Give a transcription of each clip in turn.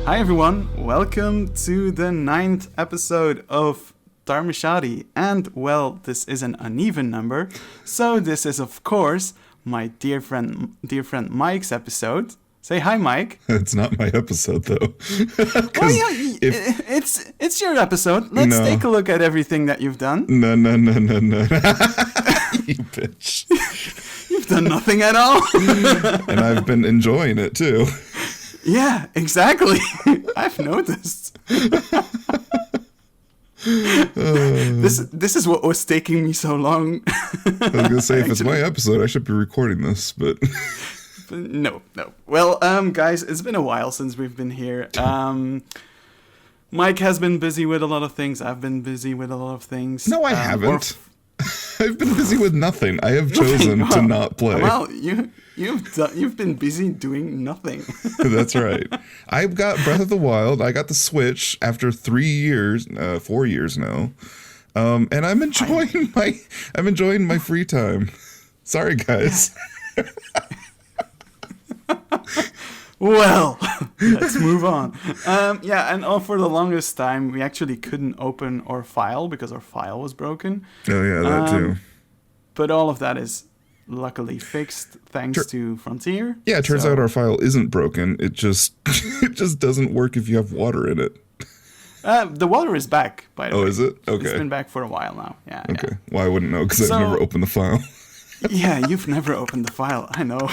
Hi everyone, welcome to the 9th episode of Tharmachati, and well, this is an uneven number, so this is of course my dear friend Mike's episode. Say hi, Mike. It's not my episode though. Well, yeah, it's your episode. Let's take a look at everything that you've done. No. You bitch. You've done nothing at all. And I've been enjoying it too. Yeah, exactly. I've noticed. This is what was taking me so long. I was gonna say, if it's my episode, I should be recording this, but no. Well, guys, it's been a while since we've been here. Mike has been busy with a lot of things. I've been busy with a lot of things. No, I haven't. I've been busy with nothing. I have chosen to not play. Well, you've been busy doing nothing. That's right. I've got Breath of the Wild. I got the Switch after 4 years now, and I'm enjoying my free time. Sorry, guys. Well, let's move on. And for the longest time, we actually couldn't open our file because our file was broken. Oh yeah, that too. But all of that is luckily fixed thanks to Frontier. Yeah, it turns out our file isn't broken. It just doesn't work if you have water in it. The water is back, by the way. Oh, is it? Okay. It's been back for a while now. Yeah. Okay. Yeah. Well, I wouldn't know because I've never opened the file. Yeah, you've never opened the file. I know.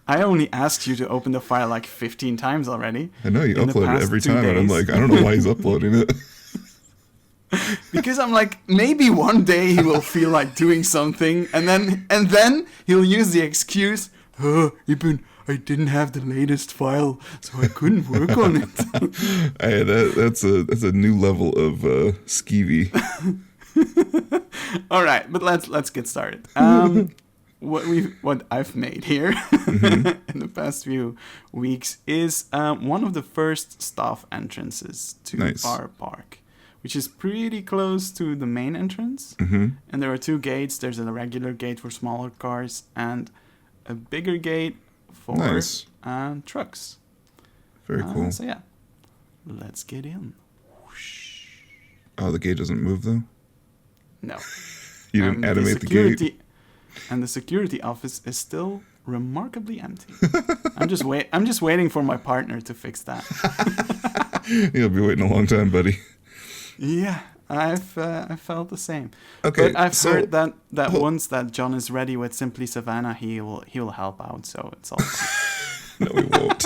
I only asked you to open the file like 15 times already. I know, you upload it every time, and I'm like, I don't know why he's uploading it. Because I'm like, maybe one day he will feel like doing something, and then he'll use the excuse, I didn't have the latest file, so I couldn't work on it. Hey, that's a new level of skeevy. All right, but let's get started. What I've made here in the past few weeks is one of the first staff entrances to our park, which is pretty close to the main entrance. Mm-hmm. And there are two gates. There's a regular gate for smaller cars and a bigger gate for trucks. Very cool. So yeah, let's get in. Whoosh. Oh, the gate doesn't move though? No. You didn't animate the gate? And the security office is still remarkably empty. I'm just waiting for my partner to fix that. You'll be waiting a long time, buddy. Yeah, I felt the same. Okay, but I've heard that once that John is ready with Simply Savannah, he will help out. So it's all fine. No, he won't.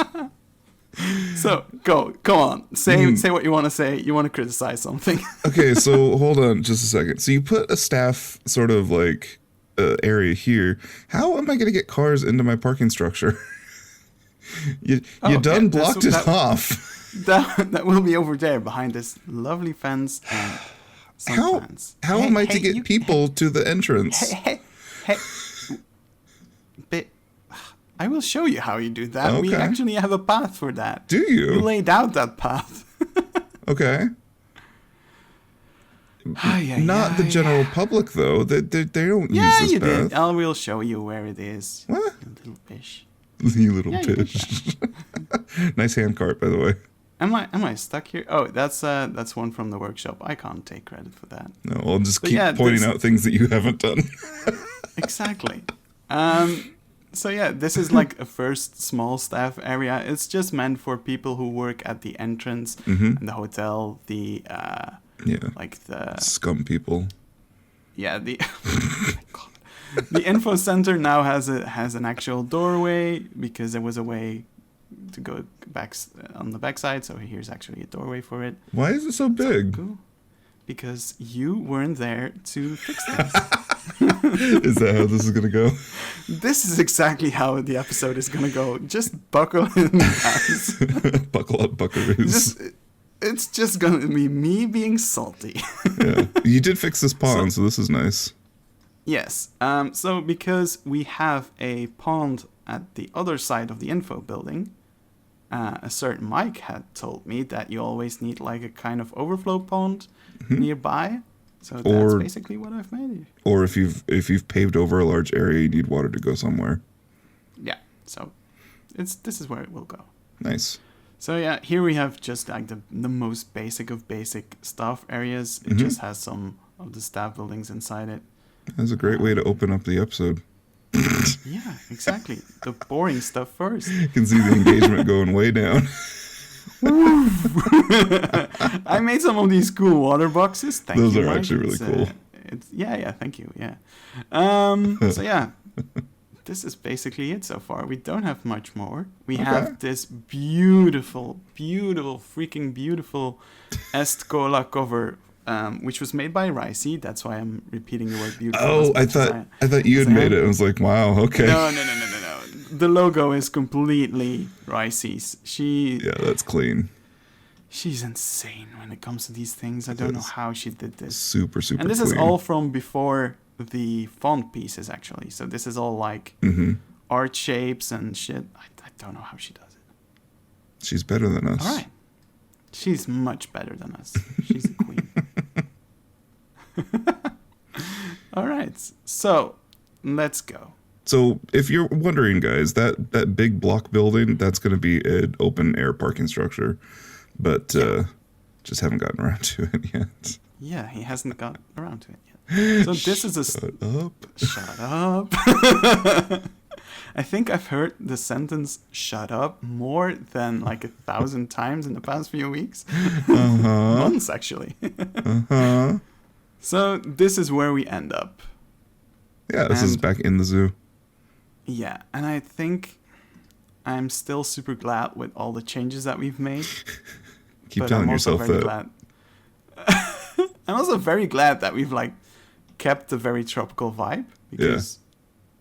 So go on. Say what you want to say. You want to criticize something. Okay, so hold on just a second. So you put a staff sort of like area here. How am I going to get cars into my parking structure? you blocked it off. That will be over there behind this lovely fence and some plants. How am I to get people to the entrance? Hey. I will show you how you do that. Okay. We actually have a path for that. Do you? We laid out that path. Okay. Not the general public, though. They don't use this path. Yeah, you did. I will show you where it is. What? You little fish. You little fish. Nice handcart, by the way. Am I stuck here? Oh, that's one from the workshop. I can't take credit for that. No, I'll just keep pointing out things that you haven't done. Exactly. So yeah, this is like a first small staff area. It's just meant for people who work at the entrance and the hotel, the scum people. Yeah, the the info center now has an actual doorway because there was a way to go back on the backside. So here's actually a doorway for it. Why is it so big? Cool. Because you weren't there to fix this. Is that how this is going to go? This is exactly how the episode is going to go. Just buckle in, guys. Buckle up, buckaroos. It's just going to be me being salty. Yeah. You did fix this pond, so this is nice. Yes. So because we have a pond at the other side of the info building, a certain Mike had told me that you always need like a kind of overflow pond nearby. So that's basically what I've made. Or if you've paved over a large area, you need water to go somewhere. Yeah. So this is where it will go. Nice. So yeah, here we have just like the most basic of basic staff areas. It just has some of the staff buildings inside it. That's a great way to open up the episode. Yeah, exactly. The boring stuff first. You can see the engagement going way down. I made some of these cool water boxes. Thank you, Those are Mike. actually really cool. Yeah, thank you. Yeah. So yeah, this is basically it so far. We don't have much more. We have this beautiful, freaking beautiful Estcola cover, which was made by Ricey. That's why I'm repeating the word beautiful. Oh, I thought you had made it. I was like, wow, okay. No. The logo is completely Ricey's. Yeah, that's clean. She's insane when it comes to these things. I don't know how she did this. Super And this clean. is all from before the font pieces, actually. So this is all like art shapes and shit. I don't know how she does it. She's better than us. All right. She's much better than us. She's a queen. All right. So let's go. So if you're wondering, guys, that big block building, that's going to be an open air parking structure. But just haven't gotten around to it yet. Yeah, he hasn't gotten around to it yet. So this is a... Shut up. I think I've heard the sentence "shut up" more than like 1,000 times in the past few weeks. Months, actually. So this is where we end up. Yeah, this is back in the zoo. Yeah, and I think I'm still super glad with all the changes that we've made. Keep telling yourself that. I'm also very glad that we've like kept the very tropical vibe because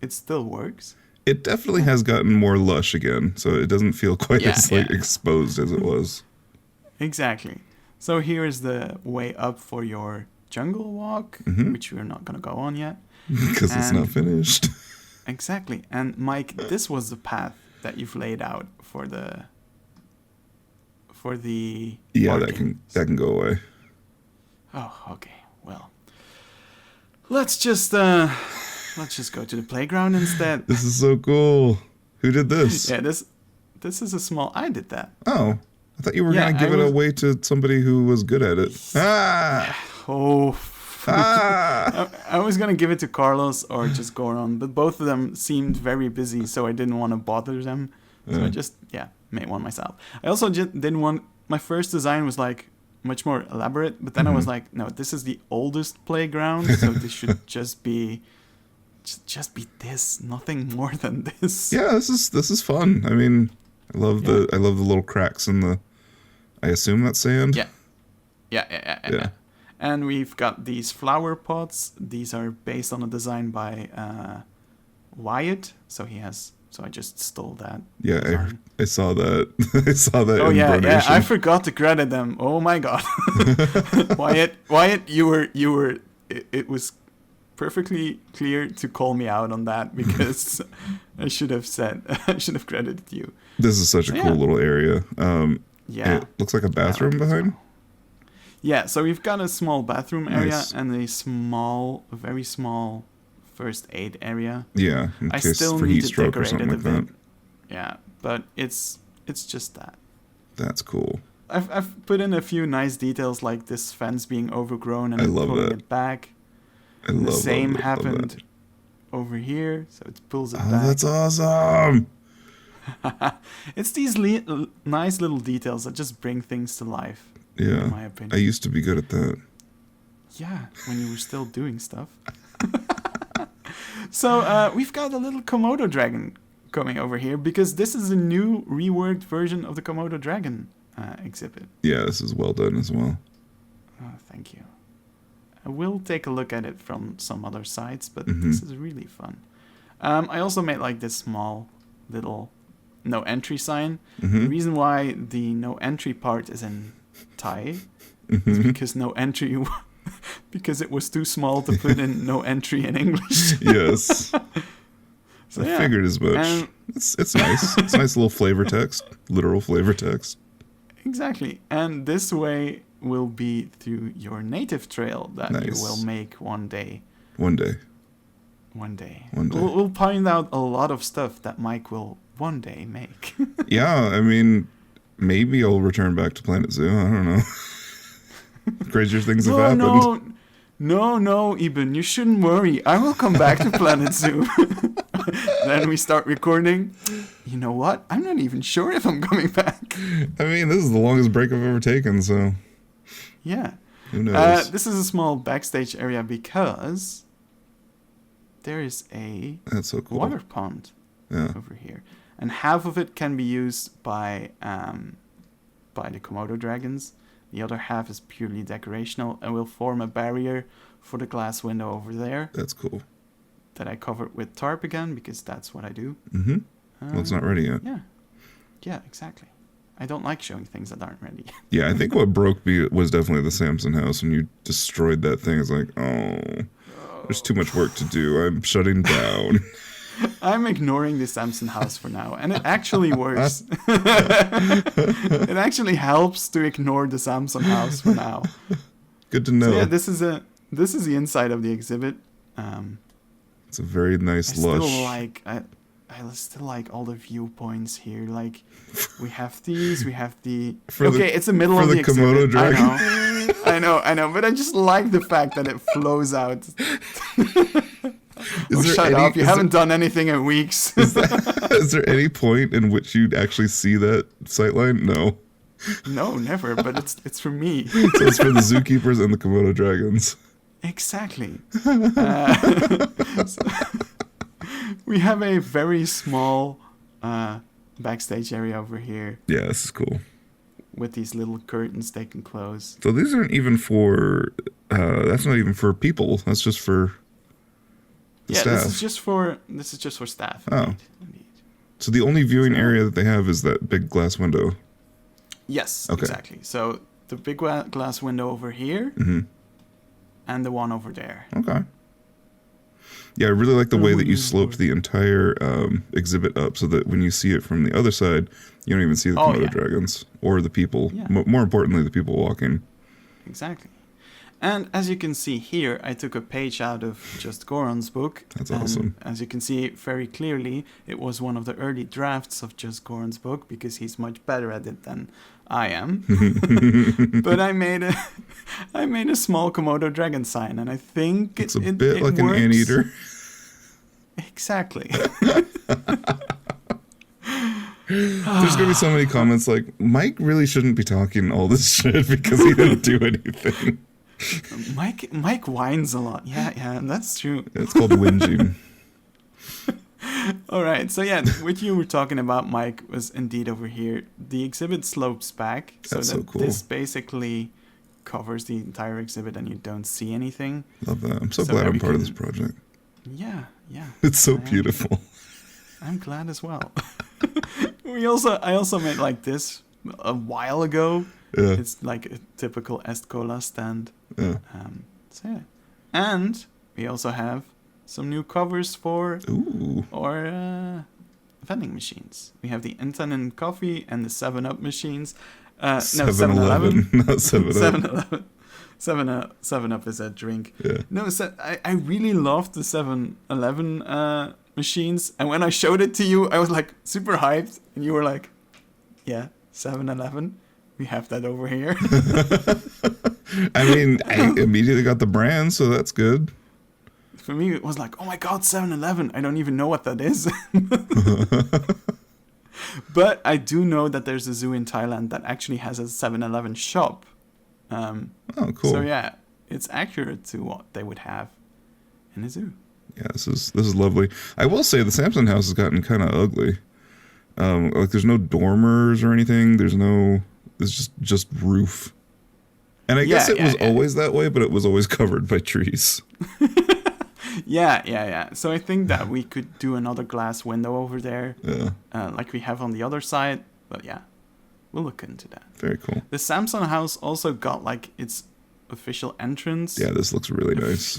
it still works. It definitely has gotten more lush again, so it doesn't feel quite as exposed as it was. Exactly. So here is the way up for your jungle walk, which we're not going to go on yet. Because it's not finished. Exactly. And Mike, this was the path that you've laid out for the parking. that can go away. Oh, okay. Well, let's just go to the playground instead. This is so cool. Who did this? Yeah, this is a small... I did that. Oh, I thought you were going to give it away to somebody who was good at it. I was going to give it to Carlos or just Goran, but both of them seemed very busy, so I didn't want to bother them. So I just, made one myself. I also just didn't want... My first design was like much more elaborate, but then I was like, no, this is the oldest playground, so this should just be this, nothing more than this. Yeah, this is fun. I mean, I love the little cracks in the... I assume that's sand. Yeah. And we've got these flower pots. These are based on a design by Wyatt. So I just stole that. Yeah, I saw that. I saw that. Oh yeah. I forgot to credit them. Oh my god. Wyatt, you were. It was perfectly clear to call me out on that because I should have credited you. This is such a cool little area. Yeah. It looks like a bathroom behind. Yeah, so we've got a small bathroom area and a very small first aid area. Yeah, I still need to decorate it a bit. Yeah, but it's just that. That's cool. I've put in a few nice details like this fence being overgrown and pulling it back. The same happened over here, so it pulls it back. That's awesome. It's these nice little details that just bring things to life. Yeah, in my opinion. I used to be good at that. Yeah, when you were still doing stuff. So we've got a little Komodo dragon coming over here because this is a new reworked version of the Komodo dragon exhibit. Yeah, this is well done as well. Oh, thank you. I will take a look at it from some other sites, but this is really fun. I also made like this small little no entry sign. The reason why the no entry part is in Thai is because no entry because it was too small to put in no entry in English. Yes. So I figured as much. It's nice. It's a nice little flavor text, literal flavor text. Exactly. And this way will be through your native trail that you will make one day. One day. We'll point out a lot of stuff that Mike will one day make. Yeah, I mean, maybe I'll return back to Planet Zoo. I don't know. Crazier things have happened. No, Eben, you shouldn't worry. I will come back to Planet Zoo. Then we start recording. You know what? I'm not even sure if I'm coming back. I mean, this is the longest break I've ever taken, so... Yeah. Who knows? This is a small backstage area because there is a That's so cool. water pond over here. And half of it can be used by the Komodo dragons. The other half is purely decorational and will form a barrier for the glass window over there. That's cool. That I covered with tarp again because that's what I do. Mm-hmm. Well, it's not ready yet. Yeah, exactly. I don't like showing things that aren't ready. Yeah, I think what broke me was definitely the Samson house. When you destroyed that thing, it's like, there's too much work to do. I'm shutting down. I'm ignoring the Samson house for now, and it actually works. It actually helps to ignore the Samson house for now. Good to know. So yeah, this is the inside of the exhibit. It's a very nice lush. I still like all the viewpoints here. Like, we have these, we have the... it's the middle of the Komodo exhibit. dragon. I know, but I just like the fact that it flows out. Shut up, you haven't done anything in weeks. Is there any point in which you'd actually see that sightline? No. No, never, but it's for me. So it's for the zookeepers and the Komodo dragons. Exactly. We have a very small backstage area over here. Yeah, this is cool. With these little curtains they can close. So these aren't even for... that's not even for people. That's just for staff. This is just for staff. Oh. Indeed. So the only viewing area that they have is that big glass window. Yes, okay. Exactly. So the big glass window over here and the one over there. Okay. Yeah, I really like the way that you sloped the entire exhibit up so that when you see it from the other side, you don't even see the Komodo dragons or the people. Yeah. More importantly, the people walking. Exactly. And as you can see here, I took a page out of Just Goron's book. That's awesome. As you can see very clearly, it was one of the early drafts of Just Goron's book because he's much better at it than I am. But I made a small Komodo dragon sign, and I think it's a bit like an anteater. Exactly. There's gonna be so many comments like, Mike really shouldn't be talking all this shit because he didn't do anything. Mike whines a lot. Yeah, that's true. It's called whinging. All right, so yeah, what you were talking about, Mike, was indeed over here. The exhibit slopes back, That's so cool. This basically covers the entire exhibit and you don't see anything. Love that. I'm so glad I'm part of this project. Yeah. It's so beautiful. I'm glad as well. I also made like this a while ago. Yeah. It's like a typical Estcola stand. Yeah. So yeah. And we also have some new covers for our vending machines. We have the Intamin coffee and the 7-Up machines. 7-Eleven. Not 7-Up. 7-Up is a drink. Yeah. No, I really loved the 7-Eleven machines. And when I showed it to you, I was like super hyped. And you were like, yeah, 7-Eleven. We have that over here. I mean, I immediately got the brand, so that's good. For me, it was like, oh my god, 7-Eleven. I don't even know what that is. But I do know that there's a zoo in Thailand that actually has a 7-Eleven shop. Oh, cool. So yeah, it's accurate to what they would have in a zoo. Yeah, this is lovely. I will say the Samson house has gotten kind of ugly. Like there's no dormers or anything. It's just roof. And I guess it was always that way, but it was always covered by trees. Yeah. So I think that we could do another glass window over there. Yeah. Like we have on the other side. But yeah, we'll look into that. Very cool. The Samson house also got like its official entrance. Yeah, this looks really nice.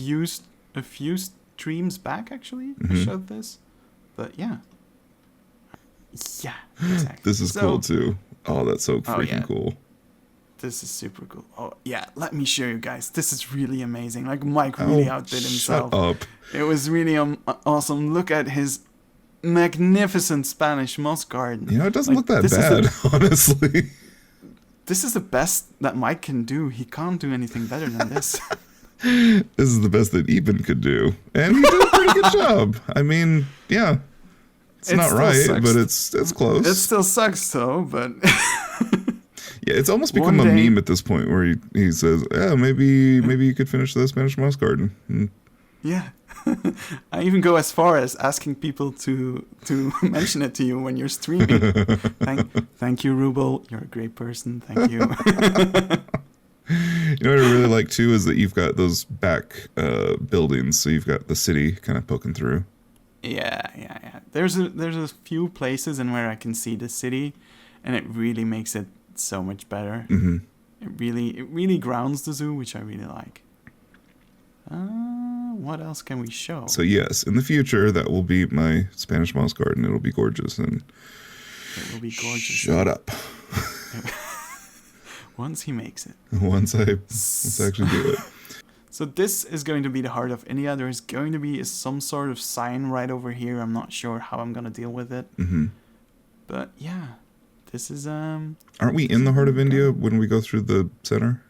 A few streams back, actually. I showed this. But yeah. Yeah, exactly. This is cool too. Oh, that's so freaking cool. This is super cool. Oh, yeah. Let me show you guys. This is really amazing. Like, Mike really outdid himself. Shut up. It was really awesome. Look at his magnificent Spanish moss garden. It doesn't look that bad, honestly. This is the best that Mike can do. He can't do anything better than this. This is the best that Eben could do. And he did a pretty good job. I mean, yeah. It's not right, but it's close. It still sucks, though, but... Yeah, it's almost become a meme at this point where he says, "Yeah, maybe you could finish the Spanish moss garden." Yeah. I even go as far as asking people to mention it to you when you're streaming. Thank you, Rubel. You're a great person. Thank you. What I really like too is that you've got those back buildings, so you've got the city kind of poking through. Yeah. There's a few places in where I can see the city, and it really makes it so much better. Mm-hmm. It really grounds the zoo, which I really like. What else can we show? So yes, in the future, that will be my Spanish moss garden. It'll be gorgeous and. It will be gorgeous. Shut up. Once he makes it. Once I actually do it. So this is going to be the heart of India. There is going to be some sort of sign right over here. I'm not sure how I'm going to deal with it. Mm-hmm. But yeah, this is... Aren't we in the heart of India when we go through the center?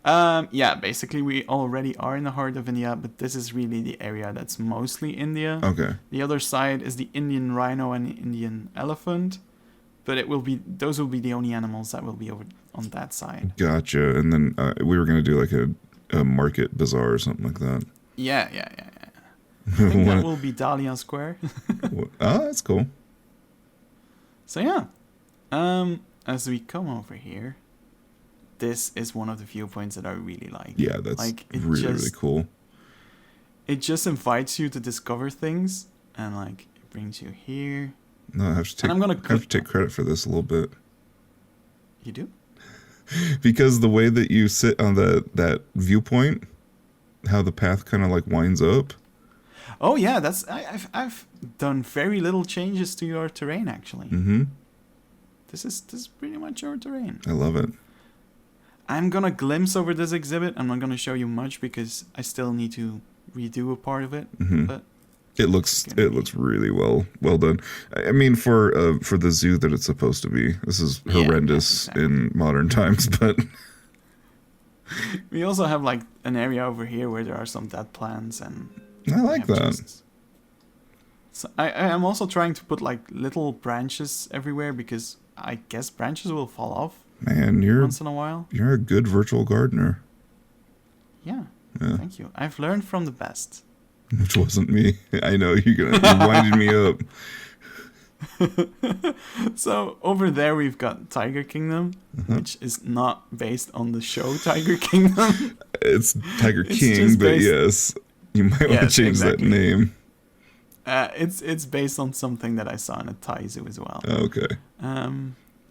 Yeah, basically we already are in the heart of India, but this is really the area that's mostly India. Okay. The other side is the Indian rhino and the Indian elephant, but those will be the only animals that will be over on that side. Gotcha. And then we were going to do like a market bazaar or something like that. Yeah. I think that will be Dahlia Square. That's cool. So yeah, as we come over here, this is one of the viewpoints that I really like. Yeah, that's really cool. It just invites you to discover things, and like it brings you here. No, I have to take credit for this a little bit. You do? Because the way that you sit on that viewpoint, how the path kind of like winds up. Oh yeah, I've done very little changes to your terrain actually. Mm-hmm. This is pretty much your terrain. I love it. I'm gonna glimpse over this exhibit. I'm not gonna show you much because I still need to redo a part of it. Mm-hmm. But it looks really well done. I mean, for the zoo that it's supposed to be, this is horrendous in modern times. But we also have like an area over here where there are some dead plants, and I like that. So I'm also trying to put like little branches everywhere because I guess branches will fall off. Man, once in a while. You're a good virtual gardener. Yeah. Thank you. I've learned from the best. Which wasn't me. I know you winded me up. So over there we've got Tiger Kingdom, which is not based on the show Tiger Kingdom. It's Tiger King, but yes, you might want to change that name. It's based on something that I saw in a Thai zoo as well. Okay.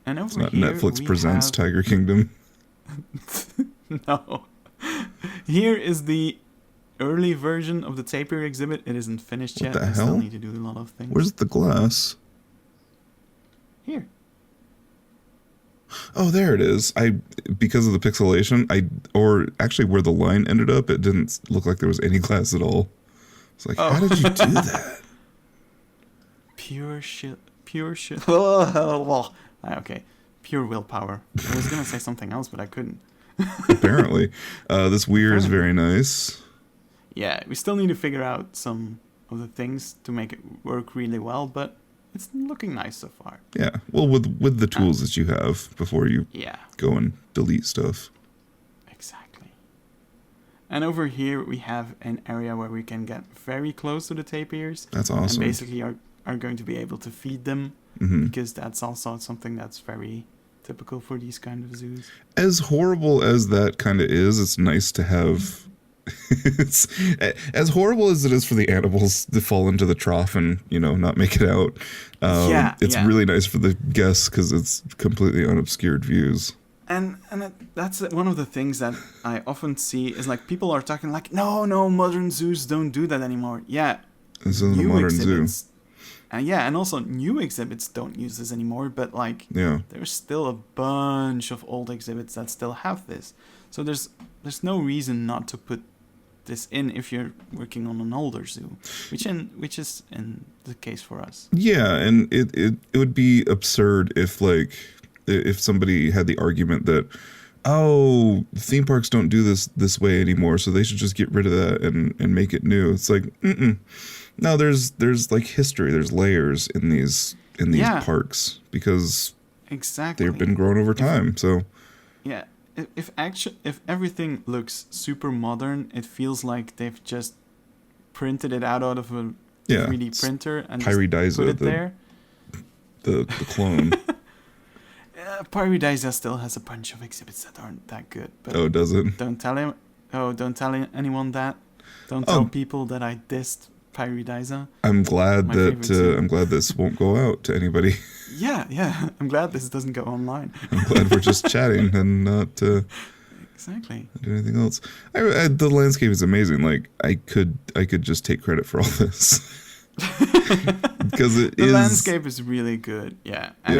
And over it's not here, Netflix presents Tiger Kingdom. No. Here is the early version of the Tapir exhibit. It isn't finished yet. I still need to do a lot of things. Where's the glass? Here. Oh, there it is. Because of the pixelation, or actually where the line ended up, it didn't look like there was any glass at all. It's like, how did you do that? Pure shit. Okay. Pure willpower. I was going to say something else, but I couldn't. Apparently. This weir is very nice. Yeah, we still need to figure out some of the things to make it work really well, but it's looking nice so far. Yeah, well, with the tools that you have before you go and delete stuff. Exactly. And over here we have an area where we can get very close to the tapirs. That's awesome. And basically are going to be able to feed them, because that's also something that's very typical for these kind of zoos. As horrible as that kind of is, it's nice to have... it's as horrible as it is for the animals to fall into the trough and not make it out. It's really nice for the guests because it's completely unobscured views. And that's one of the things that I often see is like people are talking like, no, modern zoos don't do that anymore. Yeah, this is a modern zoo. And also new exhibits don't use this anymore. But like, there's still a bunch of old exhibits that still have this. So there's no reason not to put this in if you're working on an older zoo, which is in the case for us. Yeah, and it would be absurd if somebody had the argument that, oh, theme parks don't do this way anymore, so they should just get rid of that and make it new. It's like, no, there's like history, there's layers in these parks because exactly they've been grown over time. So yeah, if everything looks super modern, it feels like they've just printed it out of a 3D printer and just put it there. The clone. Paradisa still has a bunch of exhibits that aren't that good. But does it? Don't tell anyone that. Don't tell people that I dissed Paradisa. I'm glad this won't go out to anybody. Yeah. I'm glad this doesn't go online. I'm glad we're just chatting and not exactly do anything else. The landscape is amazing. Like I could just take credit for all this. Because the landscape is really good. Yeah, and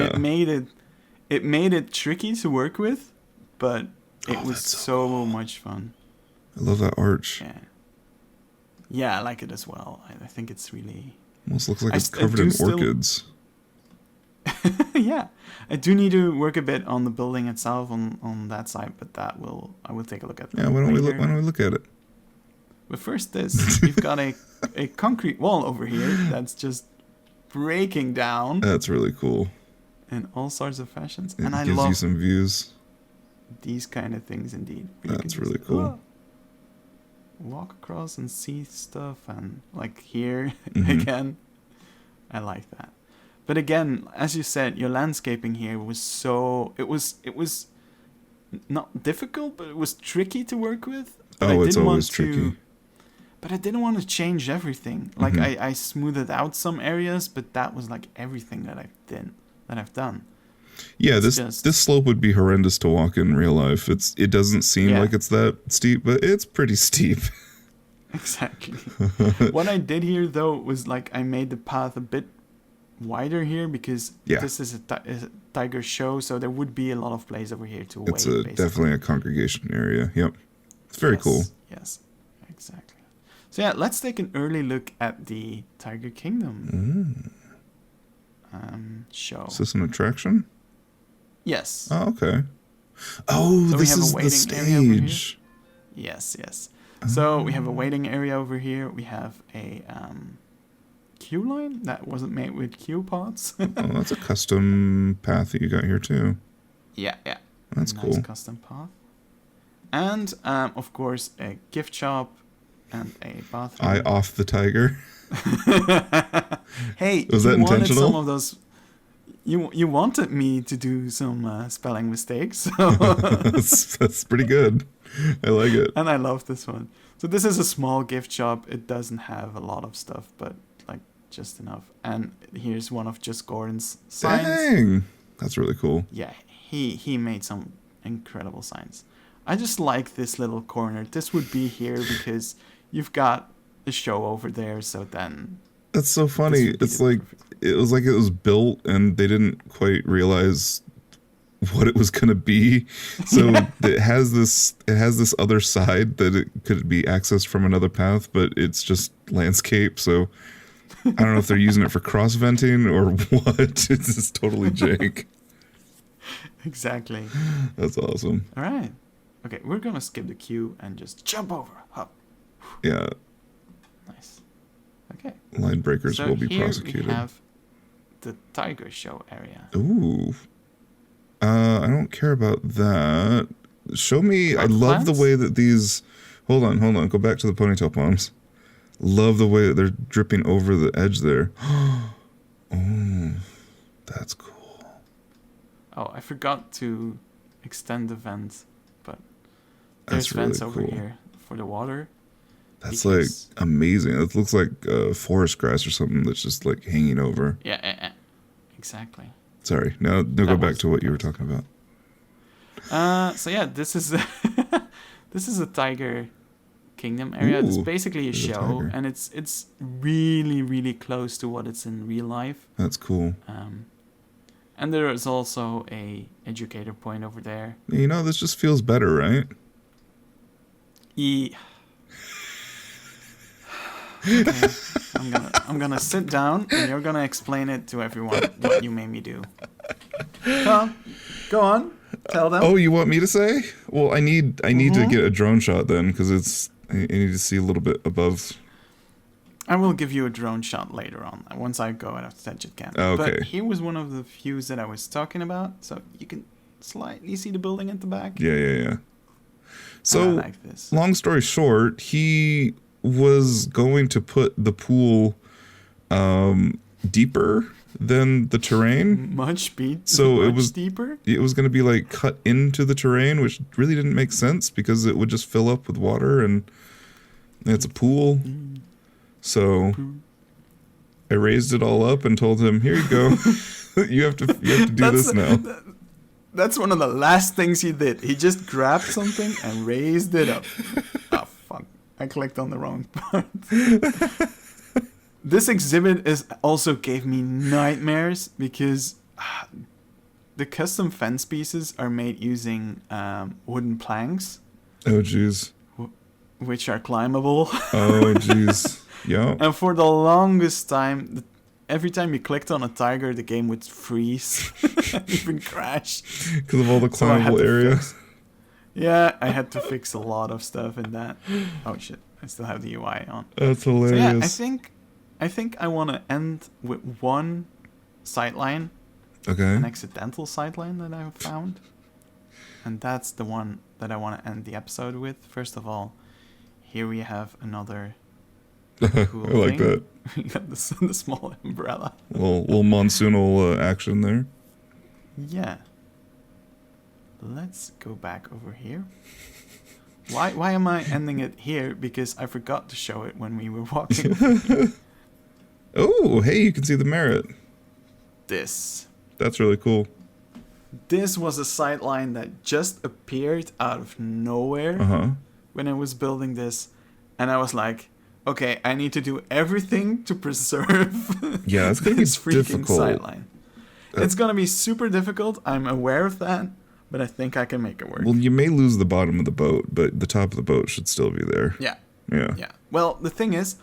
it made it tricky to work with, but it was so cool. Much fun. I love that arch. Yeah, I like it as well. I think it's really... Almost looks like it's covered in orchids. Yeah. I do need to work a bit on the building itself on that side, but I will take a look at that. Yeah, why don't we look at it? But first you've got a concrete wall over here that's just breaking down. That's really cool. In all sorts of fashions. It gives you some views. These kind of things indeed. That's really cool. Walk across and see stuff, and like here again. I like that. But again, as you said, your landscaping here was it was not difficult, but it was tricky to work with. It's always tricky. But I didn't want to change everything. Like I smoothed out some areas, but that was like everything that I've done. Yeah, this slope would be horrendous to walk in real life. It doesn't seem like it's that steep, but it's pretty steep. Exactly. What I did here though was like I made the path a bit wider here because this is a tiger show, so there would be a lot of place over here to wait. It's definitely a congregation area. Yep, it's very cool. Yes, exactly. So yeah, let's take an early look at the Tiger Kingdom show. Is this an attraction? Yes. Oh, okay. Oh, so this is the stage. Yes. So we have a waiting area over here. We have a queue line that wasn't made with queue pods. Oh, that's a custom path that you got here too. Yeah. That's cool. Nice custom path. And of course a gift shop and a bathroom. Eye off the tiger. Hey, was that intentional? Some of those. You wanted me to do some spelling mistakes. So that's pretty good. I like it. And I love this one. So this is a small gift shop. It doesn't have a lot of stuff, but like just enough. And here's one of Just Gordon's signs. Dang, that's really cool. Yeah, he made some incredible signs. I just like this little corner. This would be here because you've got the show over there. So then that's so funny. It's like it was built and they didn't quite realize what it was going to be. So it has this other side that it could be accessed from another path, but it's just landscape. So I don't know if they're using it for cross venting or what. It's just totally jank. Exactly. That's awesome. All right. Okay, we're going to skip the queue and just jump over. Hop. Yeah. Nice. Okay. Line breakers so will be here prosecuted. We have the tiger show area. Ooh. I don't care about that. Show me. I love the way that these. Hold on. Go back to the ponytail palms. Love the way that they're dripping over the edge there. Oh, that's cool. Oh, I forgot to extend the vent, but there's really vents over cool. here for the water. That's like amazing. It looks like forest grass or something that's just like hanging over. Yeah, exactly. Sorry. Now go back to what you were talking about. So yeah, this is a Tiger Kingdom area. It's basically a show, and it's really, really close to what it's in real life. That's cool. And there is also a educator point over there. You know, this just feels better, right? Yeah. Okay. I'm gonna sit down and you're gonna explain it to everyone what you made me do. Well, go on. Tell them. Oh, you want me to say? Well, I need to get a drone shot then, because I need to see a little bit above. I will give you a drone shot later on, once I go out of Tedget camp. Okay. But here was one of the views that I was talking about, so you can slightly see the building at the back. Yeah. So, I like this. Long story short, he was going to put the pool deeper than the terrain. Much deeper? It was going to be like cut into the terrain, which really didn't make sense because it would just fill up with water and it's a pool. So I raised it all up and told him, "Here you go. you have to do this now." That's one of the last things he did. He just grabbed something and raised it up. Oh, fuck. I clicked on the wrong part. This exhibit also gave me nightmares because the custom fence pieces are made using wooden planks. Oh, jeez. Which are climbable. Oh, jeez. Yeah. And for the longest time, every time you clicked on a tiger, the game would freeze and even crash. Because of all the climbable area. Yeah, I had to fix a lot of stuff in that. Oh shit, I still have the UI on. That's hilarious. So yeah, I think I want to end with one sightline. Okay. An accidental sightline that I found. And that's the one that I want to end the episode with. First of all, here we have another cool I like thing. that. We got the small umbrella. Little monsoonal action there. Yeah. Let's go back over here. Why am I ending it here? Because I forgot to show it when we were walking. Oh, hey, you can see the Merit. This. That's really cool. This was a sightline that just appeared out of nowhere when I was building this. And I was like, okay, I need to do everything to preserve it's gonna this be freaking difficult. sightline. It's going to be super difficult. I'm aware of that. But I think I can make it work. Well, you may lose the bottom of the boat, but the top of the boat should still be there. Yeah. Yeah. Well, the thing is,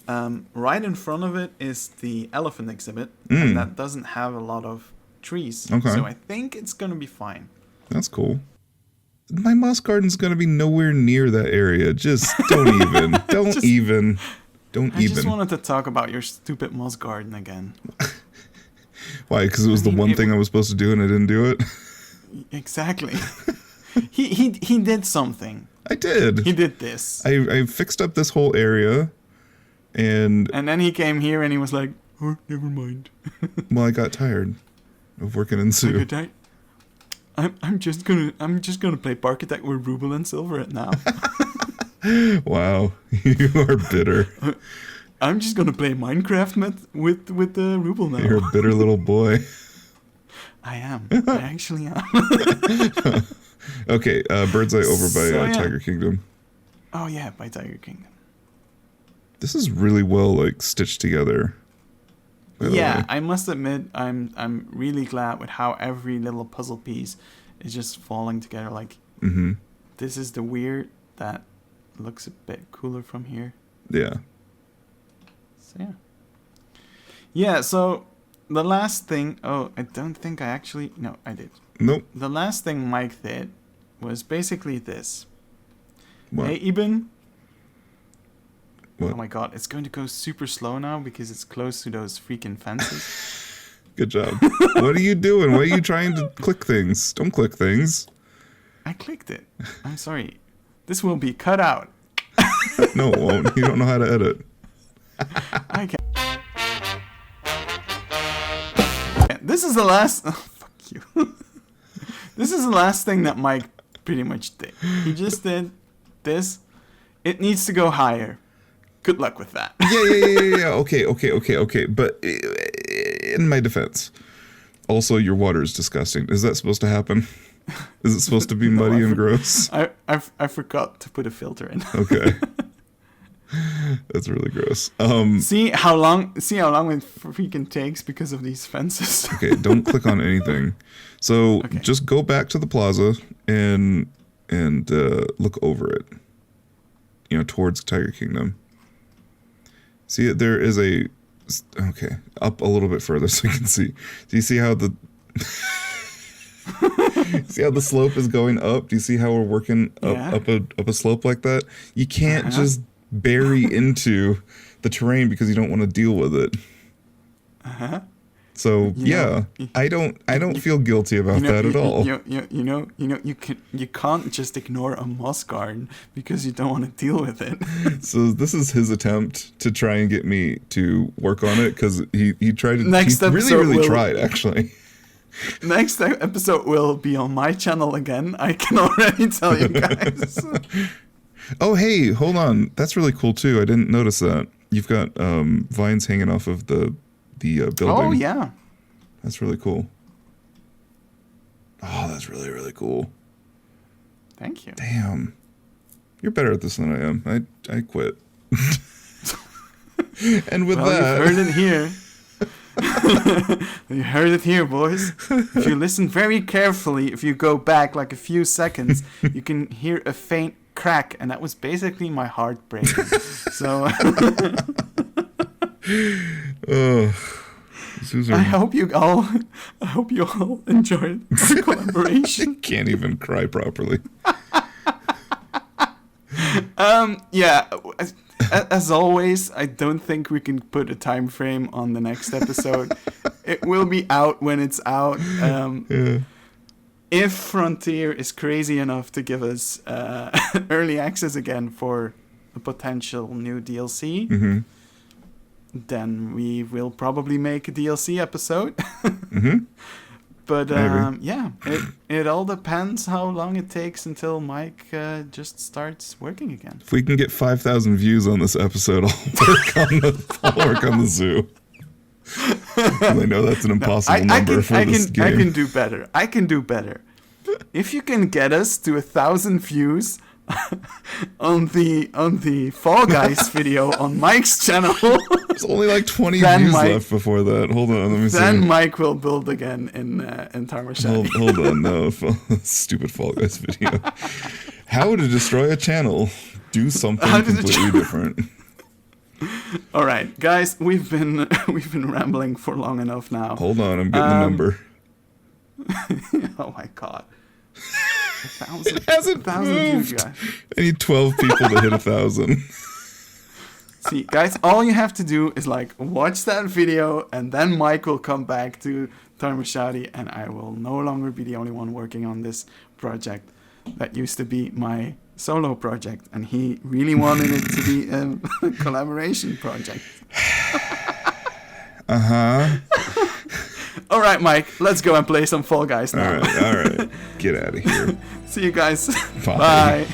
right in front of it is the elephant exhibit, and that doesn't have a lot of trees. Okay. So I think it's going to be fine. That's cool. My moss garden's going to be nowhere near that area. Just don't even. Don't even. I just wanted to talk about your stupid moss garden again. Why? Because it was the one thing I was supposed to do and I didn't do it? Exactly. he did something. I did. He did this. I fixed up this whole area, and then he came here and he was like, "Oh, never mind." Well, I got tired of working in Sioux. I'm just gonna play Parkitect with Ruble and Silverhead now. Wow, you are bitter. I'm just gonna play Minecraft with the Ruble now. You're a bitter little boy. I am. I actually am. Okay, Bird's Eye over by Tiger Kingdom. Oh yeah, by Tiger Kingdom. This is really well stitched together. Yeah, I must admit, I'm really glad with how every little puzzle piece is just falling together. This is the weird that looks a bit cooler from here. Yeah. So yeah. Yeah. So. The last thing... Oh, I don't think I actually... No, I did. Nope. The last thing Mike did was basically this. What? Hey, Eben. What? Oh my god, it's going to go super slow now because it's close to those freaking fences. Good job. What are you doing? Why are you trying to click things? Don't click things. I clicked it. I'm sorry. This will be cut out. No, it won't. You don't know how to edit. I can't. This is the last... Oh, fuck you. This is the last thing that Mike pretty much did. He just did this. It needs to go higher. Good luck with that. Yeah. Okay. But in my defense, also your water is disgusting. Is that supposed to happen? Is it supposed to be muddy and gross? I forgot to put a filter in. Okay. That's really gross. See how long it freaking takes because of these fences. Okay, don't click on anything. So just go back to the plaza and look over it. Towards Tiger Kingdom. See, there is a... Okay, up a little bit further so you can see. Do you see how the... See how the slope is going up? Do you see how we're working up a slope like that? You can't just bury into the terrain because you don't want to deal with it. So I don't feel guilty about that at all. You can't just ignore a moss garden because you don't want to deal with it. So this is his attempt to try and get me to work on it because he tried to. He really tried actually. Next episode will be on my channel again. I can already tell you guys. Oh, hey, hold on. That's really cool too. I didn't notice that. You've got vines hanging off of the building. Oh, yeah. That's really cool. Oh, that's really, really cool. Thank you. Damn. You're better at this than I am. I quit. And with that... You heard it here. You heard it here, boys. If you listen very carefully, if you go back like a few seconds, you can hear a faint crack, and that was basically my heart breaking. So I hope you all enjoyed our collaboration. Can't even cry properly. Yeah. As always, I don't think we can put a time frame on the next episode. It will be out when it's out. If Frontier is crazy enough to give us early access again for a potential new DLC, then we will probably make a DLC episode. But it all depends how long it takes until Mike just starts working again. If we can get 5,000 views on this episode, I'll work on the zoo. I know that's an impossible number for this game. I can do better. I can do better. If you can get us to 1,000 views on the Fall Guys video on Mike's channel. There's only like 20 views left before that. Hold on, let me see. Then Mike will build again in Tharmachati. Hold on, no. Stupid Fall Guys video. How to destroy a channel. Do something completely different. All right, guys, we've been rambling for long enough now. Hold on, I'm getting the number. Oh my god. 1,000. It hasn't 1,000 views, guys. I need 12 people to hit 1,000. See, guys, all you have to do is watch that video, and then Mike will come back to Tharmachati, and I will no longer be the only one working on this project that used to be my solo project, and he really wanted it to be a collaboration project. All right, Mike, let's go and play some Fall Guys now. All right. Get out of here. See you guys. Bye. Bye.